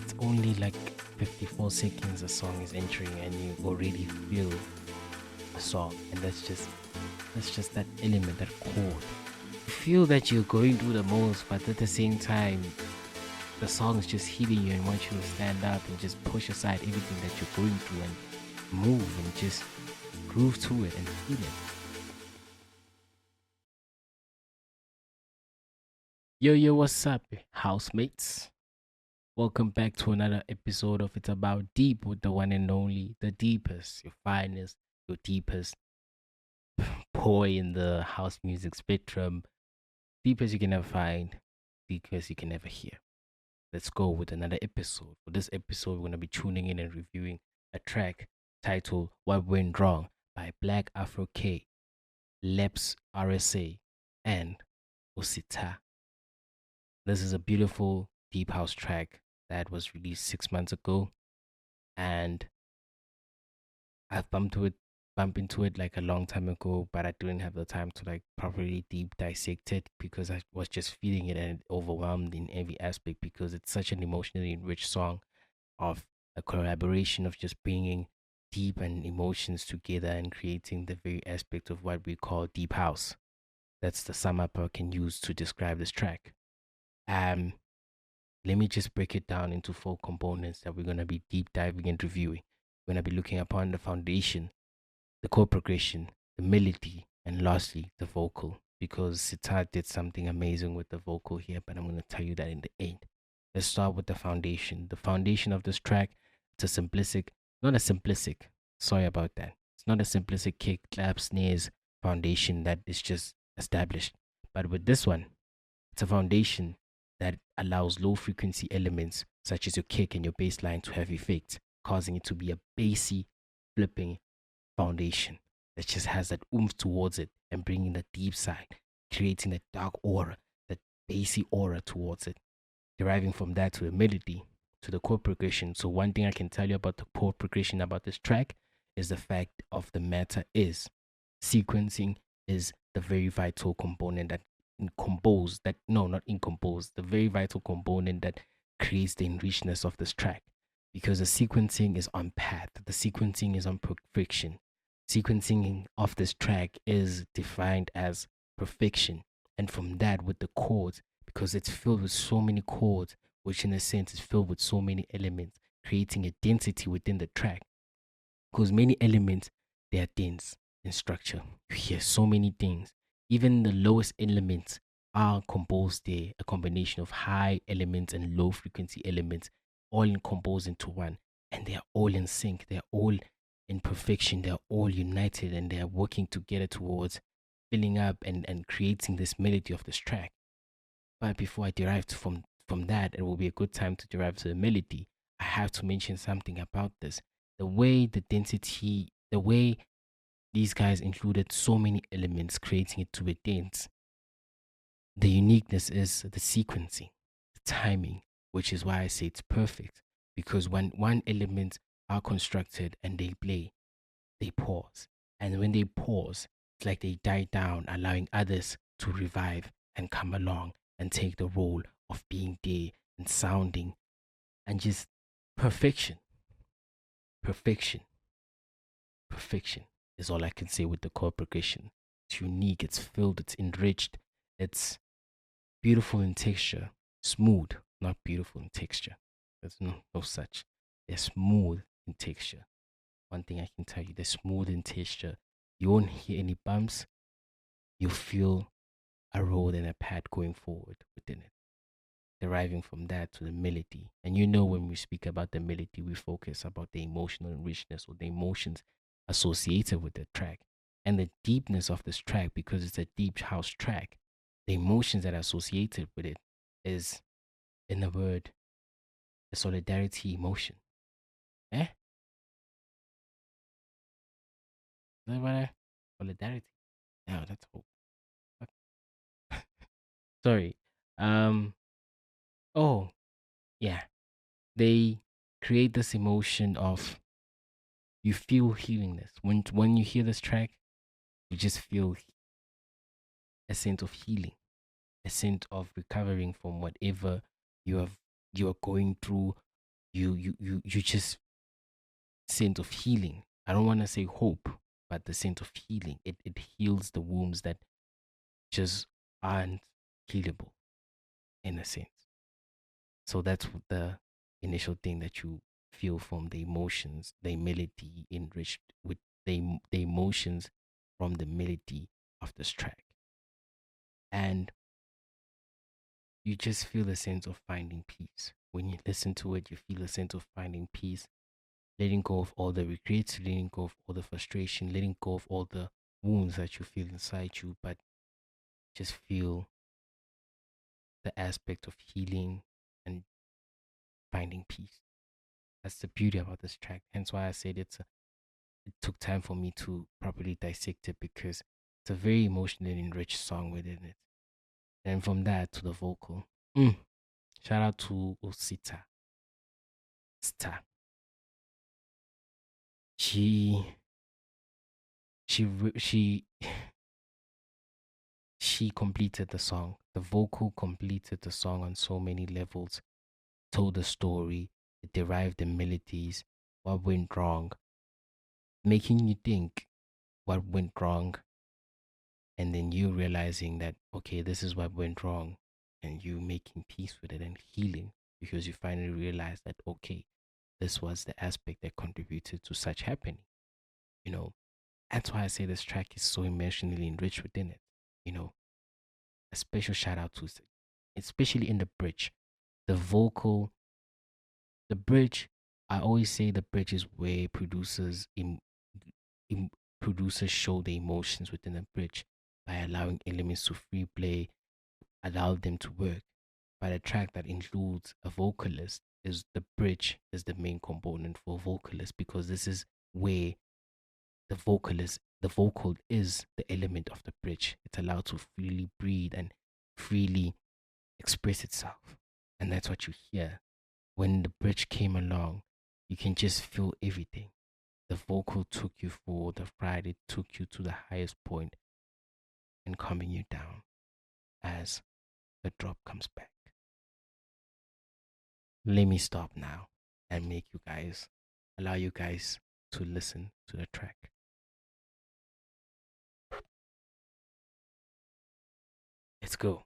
it's only like 54 seconds a song is entering and you already feel a song, and that's just that element, that chord. You feel that you're going through the most, but at the same time the song is just hitting you and wants you to stand up and just push aside everything that you're going through and move and just groove to it and feel it. Yo, what's up, housemates? Welcome back to another episode of It's About Deep with the one and only, the deepest, your finest, your deepest boy in the house music spectrum. Deepest you can ever find, deepest you can ever hear. Let's go with another episode. For this episode, we're going to be tuning in and reviewing a track titled What Went Wrong by BlaQ Afro K, Leps RSA, and Sitha. This is a beautiful deep house track that was released 6 months ago, and I've bumped into it like a long time ago, but I didn't have the time to like properly deep dissect it because I was just feeling it and overwhelmed in every aspect because it's such an emotionally enriched song of a collaboration of just bringing deep and emotions together and creating the very aspect of what we call deep house. That's the sum up I can use to describe this track. Um, Let me just break it down into four components that we're going to be deep diving and reviewing. We're going to be looking upon the foundation, the chord progression, the melody, and lastly, the vocal. Because Sitha did something amazing with the vocal here, but I'm going to tell you that in the end. Let's start with the foundation. The foundation of this track, it's a simplistic, not a simplistic, sorry about that. It's not a simplistic kick, clap, snares foundation that is just established. But with this one, it's a foundation that allows low frequency elements such as your kick and your bass line to have effects, causing it to be a bassy, flipping foundation that just has that oomph towards it and bringing the deep side, creating that dark aura, that bassy aura towards it, deriving from that to the melody, to the chord progression. So one thing I can tell you about the chord progression about this track is the fact of the matter is sequencing is the very vital component that compose that no not incompose the very vital component that creates the enrichedness of this track, because the sequencing is on path, the sequencing is on perfection. Sequencing of this track is defined as perfection, and from that with the chords, because it's filled with so many chords, which in a sense is filled with so many elements, creating a density within the track. Because many elements, they are dense in structure. You hear so many things. Even the lowest elements are composed there, a combination of high elements and low frequency elements, all composed into one. And they are all in sync. They are all in perfection. They are all united and they are working together towards filling up and creating this melody of this track. But before I derive from that, it will be a good time to derive to the melody. I have to mention something about this. The way the density, the way these guys included so many elements, creating it to be dense. The uniqueness is the sequencing, the timing, which is why I say it's perfect. Because when one element are constructed and they play, they pause. And when they pause, it's like they die down, allowing others to revive and come along and take the role of being there and sounding and just perfection, perfection, perfection is all I can say with the chord progression. It's unique, it's filled, it's enriched, it's beautiful in texture, smooth, not beautiful in texture. There's no such. They're smooth in texture. One thing I can tell you, they're smooth in texture. You won't hear any bumps. You feel a road and a path going forward within it. Deriving from that to the melody. And you know when we speak about the melody, we focus about the emotional richness or the emotions associated with the track. And the deepness of this track, because it's a deep house track, the emotions that are associated with it is, in the word, the solidarity emotion. Eh? Is that what I solidarity? No, that's hope. Sorry. Um oh yeah. They create this emotion of you feel healingness. When you hear this track, you just feel a sense of healing, a sense of recovering from whatever you have you are going through, you just sense of healing. I don't want to say hope, but the sense of healing. It heals the wounds that just aren't healable in a sense. So that's the initial thing that you feel from the emotions, the melody enriched with the emotions from the melody of this track. And you just feel a sense of finding peace. When you listen to it, you feel a sense of finding peace, letting go of all the regrets, letting go of all the frustration, letting go of all the wounds that you feel inside you, but just feel the aspect of healing and finding peace. That's the beauty about this track. Hence why I said it took time for me to properly dissect it, because it's a very emotionally enriched song within it. And from that to the vocal, shout out to Sitha. Sitha. She completed the song. The vocal completed the song on so many levels. Told the story. It derived the melodies. What went wrong? Making you think what went wrong. And then you realizing that, okay, this is what went wrong. And you making peace with it and healing, because you finally realize that, okay, this was the aspect that contributed to such happening. You know, that's why I say this track is so emotionally enriched within it. You know, a special shout out to, especially in the bridge, the vocal, the bridge. I always say the bridge is where producers producers show the emotions within the bridge by allowing elements to free play, allow them to work. But a track that includes a vocalist, is the bridge is the main component for vocalist, because this is where the vocal is the element of the bridge. It's allowed to freely breathe and freely express itself. And that's what you hear. When the bridge came along, you can just feel everything. The vocal took you forward, the ride, it took you to the highest point and calming you down as the drop comes back. Let me stop now and allow you guys to listen to the track. Let's go.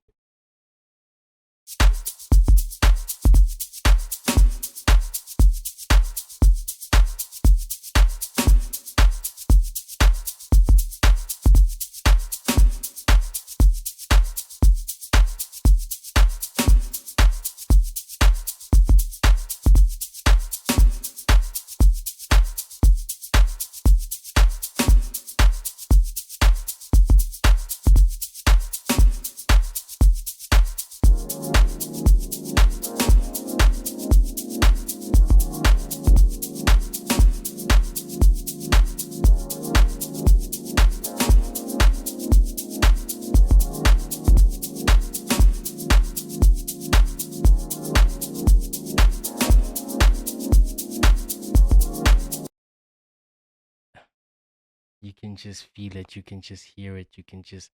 You can just feel it, you can just hear it, you can just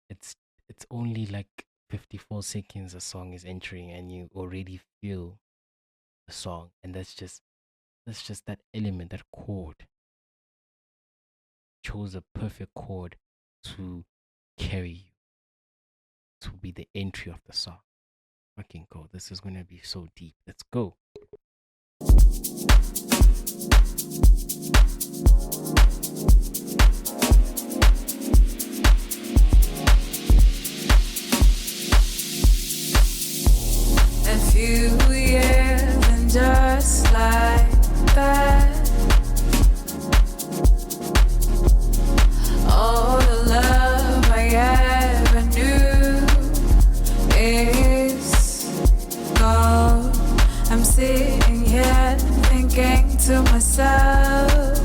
it's only like 54 seconds a song is entering and you already feel the song, and that's just that element, that chord. Chose a perfect chord to carry you, to be the entry of the song. Fucking go. This is gonna be so deep. Let's go. A few years and just like that, all the love I ever knew is gone. I'm sitting here thinking to myself,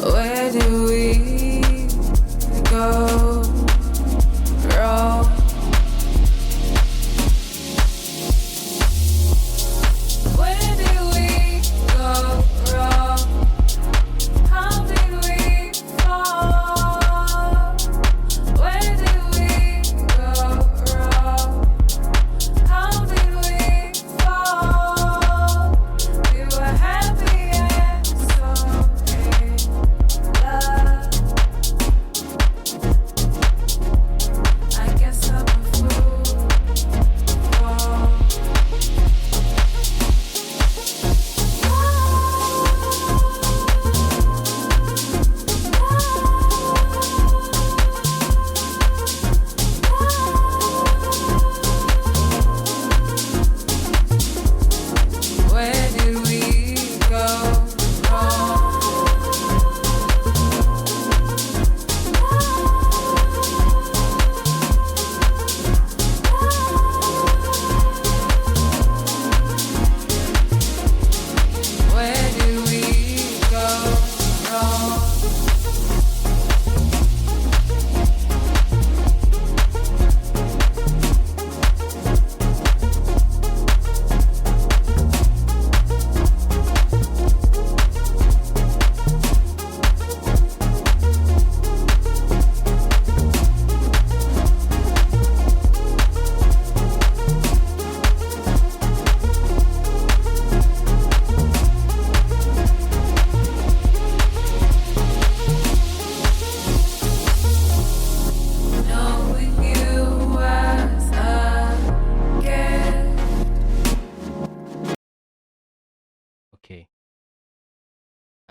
where do we go wrong?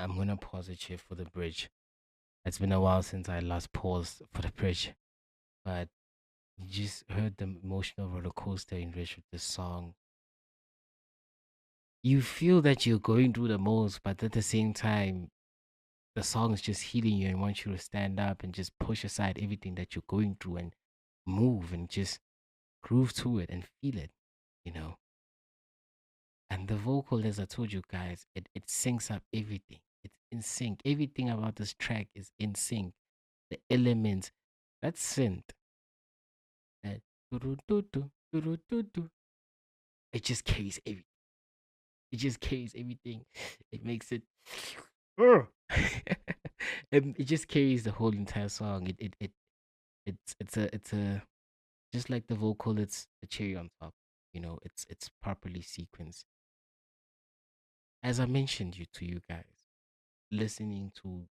I'm gonna pause it here for the bridge. It's been a while since I last paused for the bridge, but you just heard the emotional roller coaster in which with this song. You feel that you're going through the most, but at the same time, the song is just healing you and wants you to stand up and just push aside everything that you're going through and move and just groove to it and feel it, you know. And the vocal, as I told you guys, it syncs up everything. It's in sync. Everything about this track is in sync. The elements, that synth, that do-do-do-do, do-do-do-do, it just carries everything. It just carries everything. It makes it. Ugh. It just carries the whole entire song. It's a just like the vocal. It's the cherry on top. You know, it's properly sequenced. As I mentioned to you guys, listening to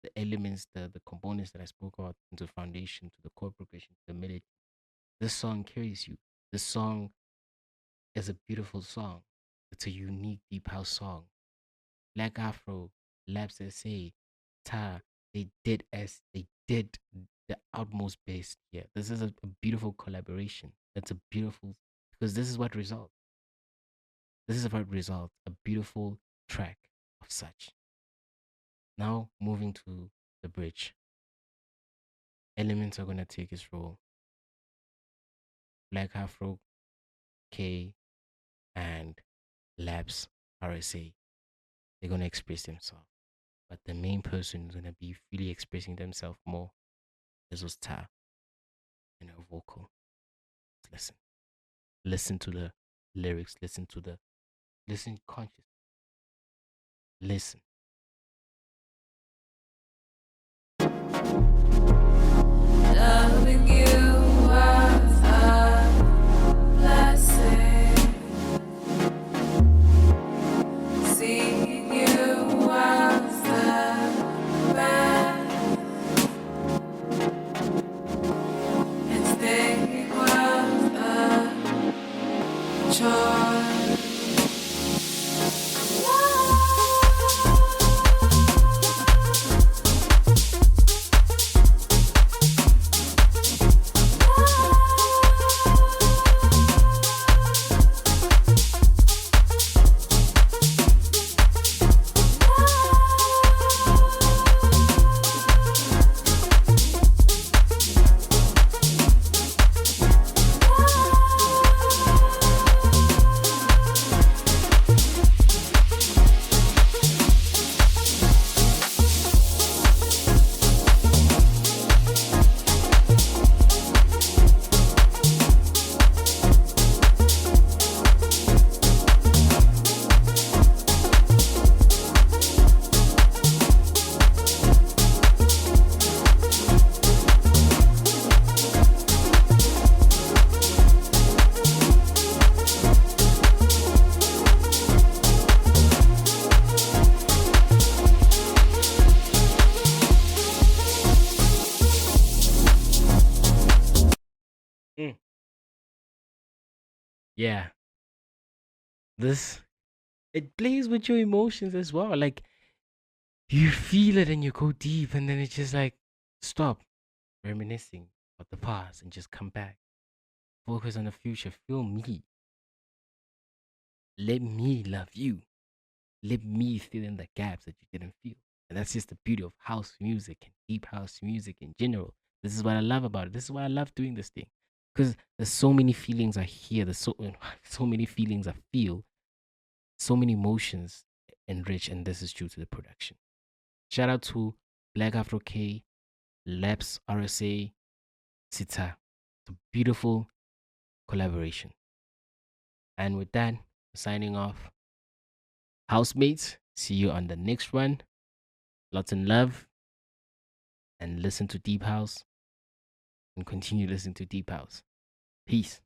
the elements, the components that I spoke about, into foundation, to the chord progression, to the melody. This song carries you. This song is a beautiful song. It's a unique deep house song. BlaQ Afro, Labs SA, Ta, they did the utmost best here. This is a beautiful collaboration. That's a beautiful, because this is what results. This is what results. A beautiful track of such. Now moving to the bridge. Elements are gonna take its role. BlaQ Afro, K, and Labs RSA. They're gonna express themselves. But the main person is gonna be really expressing themselves more. This was Ta and her vocal. Let's listen. Listen to the lyrics. Listen conscious. Listen. Loving you was a blessing. Seeing you was the best. And staying was a chore. Mm. Yeah. This, it plays with your emotions as well. Like, you feel it and you go deep, and then it's just like, stop reminiscing about the past and just come back. Focus on the future. Feel me. Let me love you. Let me fill in the gaps that you didn't feel. And that's just the beauty of house music and deep house music in general. This is what I love about it. This is why I love doing this thing. Because there's so many feelings I hear. There's so many feelings I feel. So many emotions enrich, and this is due to the production. Shout out to BlaQ Afro K, Labs RSA, Sitha. It's a beautiful collaboration. And with that, signing off. Housemates, see you on the next one. Lots of love, and listen to Deep House and continue listening to Deep House. Peace.